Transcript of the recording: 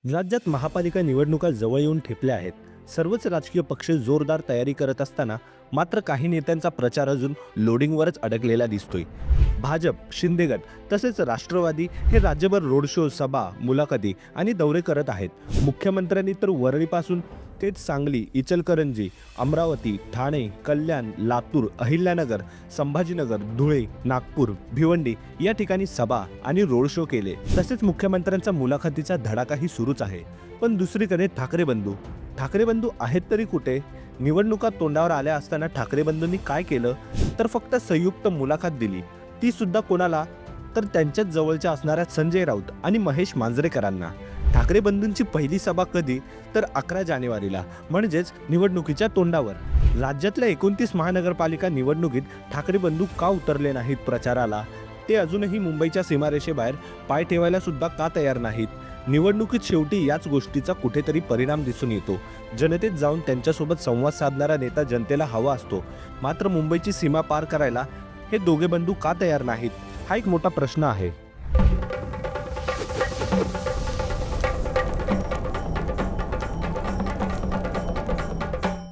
राज्यात महापालिका निवडणुका जवळ येऊन ठेपल्या आहेत. सर्वच राजकीय पक्ष जोरदार तयारी करत असताना मात्र काही नेत्यांचा प्रचार अजून लोडिंगवरच अडकलेला दिसतोय. भाजप, शिंदे गट तसेच राष्ट्रवादी हे राज्यभर रोड शो, सभा, मुलाखती आणि दौरे करत आहेत. मुख्यमंत्र्यांनी तर वरळीपासून तेच सांगली, इचलकरंजी, अमरावती, ठाणे, कल्याण, लातूर, अहिल्यानगर, संभाजीनगर, धुळे, नागपूर, भिवंडी या ठिकाणी सभा आणि रोड शो केले. तसेच मुख्यमंत्र्यांचा मुलाखतीचा धडाकाही सुरूच आहे. पण दुसरीकडे ठाकरे बंधू आहेत तरी कुठे? निवडणुका तोंडावर आल्या असताना ठाकरे बंधूंनी काय केलं? तर फक्त संयुक्त मुलाखत दिली, ती सुद्धा कोणाला? तर त्यांच्याच जवळच्या असणाऱ्या संजय राऊत आणि महेश मांजरेकरांना. ठाकरे बंधूंची पहिली सभा कधी? तर 11 जानेवारीला, म्हणजेच निवडणुकीच्या तोंडावर. राज्यातल्या 29 महानगरपालिका निवडणुकीत ठाकरे बंधू का उतरले नाहीत प्रचाराला? ते अजूनही मुंबईच्या सीमारेषेबाहेर पाय ठेवायला सुद्धा का तयार नाहीत? निवडणुकीत शेवटी याच गोष्टीचा कुठेतरी परिणाम दिसून येतो. जनतेत जाऊन त्यांच्यासोबत संवाद साधणारा नेता जनतेला हवा असतो. मात्र मुंबईची सीमा पार करायला हे दोघे बंधू का तयार नाहीत? हा एक मोठा प्रश्न आहे.